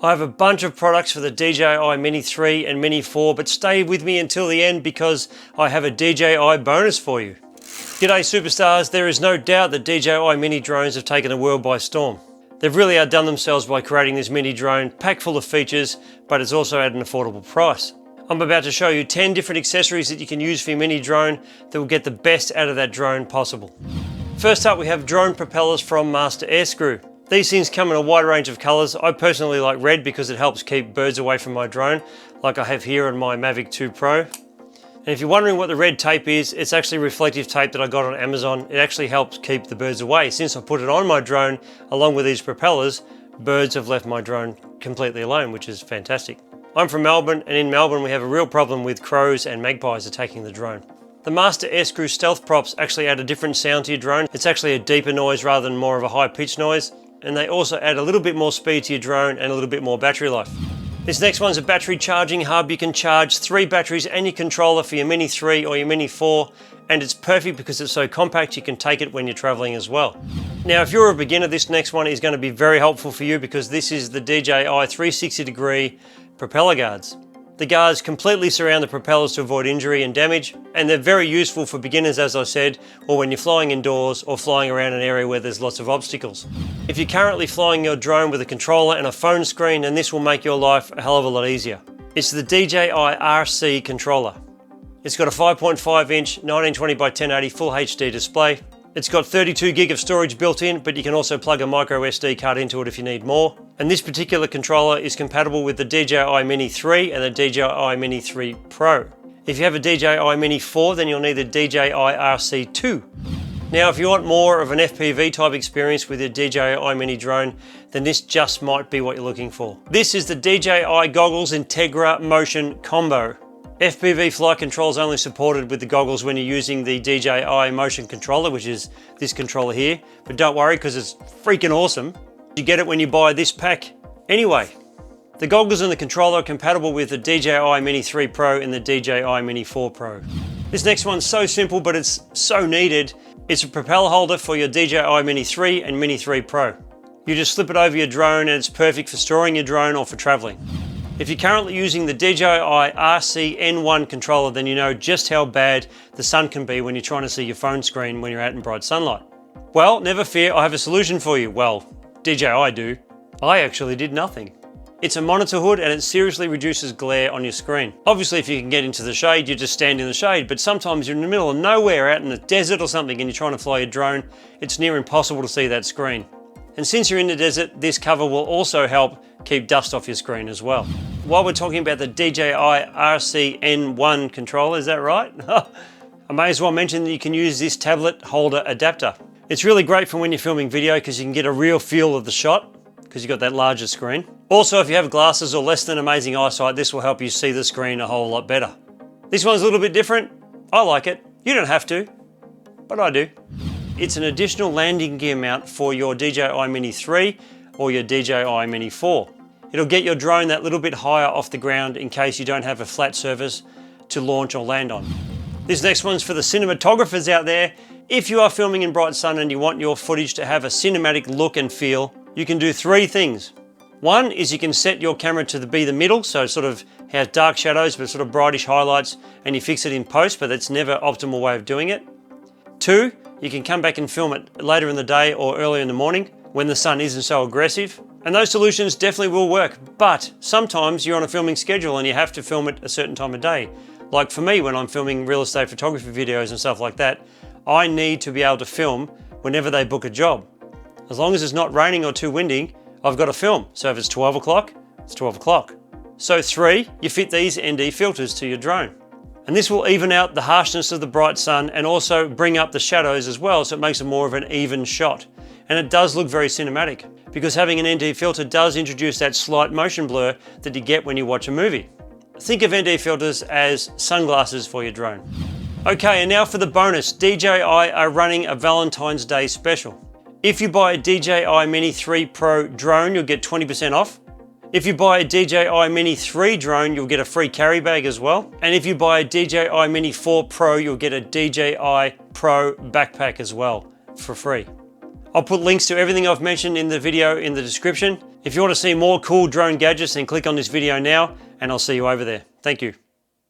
I have a bunch of products for the DJI Mini 3 and Mini 4, but stay with me until the end because I have a DJI bonus for you. G'day superstars, there is no doubt that DJI Mini drones have taken the world by storm. They've really outdone themselves by creating this mini drone, packed full of features, but it's also at an affordable price. I'm about to show you 10 different accessories that you can use for your mini drone that will get the best out of that drone possible. First up, we have drone propellers from Master Air Screw. These things come in a wide range of colours. I personally like red because it helps keep birds away from my drone, like I have here on my Mavic 2 Pro. And if you're wondering what the red tape is, it's actually reflective tape that I got on Amazon. It actually helps keep the birds away. Since I put it on my drone, along with these propellers, birds have left my drone completely alone, which is fantastic. I'm from Melbourne, and in Melbourne we have a real problem with crows and magpies attacking the drone. The Master Air Screw stealth props actually add a different sound to your drone. It's actually a deeper noise rather than more of a high-pitched noise. And they also add a little bit more speed to your drone and a little bit more battery life. This next one's a battery charging hub. You can charge 3 batteries and your controller for your Mini 3 or your Mini 4, and it's perfect because it's so compact you can take it when you're traveling as well. Now if you're a beginner, this next one is going to be very helpful for you because this is the DJI 360-degree Propeller Guards. The guards completely surround the propellers to avoid injury and damage, and they're very useful for beginners, as I said, or when you're flying indoors or flying around an area where there's lots of obstacles. If you're currently flying your drone with a controller and a phone screen, then this will make your life a hell of a lot easier. It's the DJI RC Controller. It's got a 5.5-inch 1920 by 1080 Full HD display. It's got 32 gig of storage built in, but you can also plug a micro SD card into it if you need more. And this particular controller is compatible with the DJI Mini 3 and the DJI Mini 3 Pro. If you have a DJI Mini 4, then you'll need the DJI RC 2. Now, if you want more of an FPV type experience with your DJI Mini drone, then this just might be what you're looking for. This is the DJI Goggles Integra Motion Combo. FPV flight control is only supported with the goggles when you're using the DJI Motion Controller, which is this controller here. But don't worry, because it's freaking awesome. You get it when you buy this pack. Anyway, the goggles and the controller are compatible with the DJI Mini 3 Pro and the DJI Mini 4 Pro. This next one's so simple, but it's so needed. It's a propeller holder for your DJI Mini 3 and Mini 3 Pro. You just slip it over your drone and it's perfect for storing your drone or for traveling. If you're currently using the DJI RC N1 controller, then you know just how bad the sun can be when you're trying to see your phone screen when you're out in bright sunlight. Well, never fear, I have a solution for you. Well, DJI do. I actually did nothing. It's a monitor hood and it seriously reduces glare on your screen. Obviously, if you can get into the shade, you just stand in the shade, but sometimes you're in the middle of nowhere out in the desert or something and you're trying to fly your drone, it's near impossible to see that screen. And since you're in the desert, this cover will also help keep dust off your screen as well. While we're talking about the DJI RC N1 controller, is that right? I may as well mention that you can use this tablet holder adapter. It's really great for when you're filming video because you can get a real feel of the shot because you've got that larger screen. Also, if you have glasses or less than amazing eyesight, this will help you see the screen a whole lot better. This one's a little bit different. I like it. You don't have to, but I do. It's an additional landing gear mount for your DJI Mini 3 or your DJI Mini 4. It'll get your drone that little bit higher off the ground in case you don't have a flat surface to launch or land on. This next one's for the cinematographers out there. If you are filming in bright sun and you want your footage to have a cinematic look and feel, you can do 3 things. One is you can set your camera to be the middle, so it sort of has dark shadows but sort of brightish highlights, and you fix it in post, but that's never an optimal way of doing it. 2, you can come back and film it later in the day or early in the morning when the sun isn't so aggressive. And those solutions definitely will work, but sometimes you're on a filming schedule and you have to film it a certain time of day. Like for me, when I'm filming real estate photography videos and stuff like that, I need to be able to film whenever they book a job. As long as it's not raining or too windy, I've got to film. So if it's 12 o'clock, it's 12 o'clock. So 3, you fit these ND filters to your drone. And this will even out the harshness of the bright sun and also bring up the shadows as well, so it makes it more of an even shot. And it does look very cinematic because having an ND filter does introduce that slight motion blur that you get when you watch a movie. Think of ND filters as sunglasses for your drone. Okay, and now for the bonus. DJI are running a Valentine's Day special. If you buy a DJI Mini 3 Pro drone, you'll get 20% off. If you buy a DJI Mini 3 drone, you'll get a free carry bag as well. And if you buy a DJI Mini 4 Pro, you'll get a DJI Pro backpack as well for free. I'll put links to everything I've mentioned in the video in the description. If you want to see more cool drone gadgets, then click on this video now and I'll see you over there. Thank you.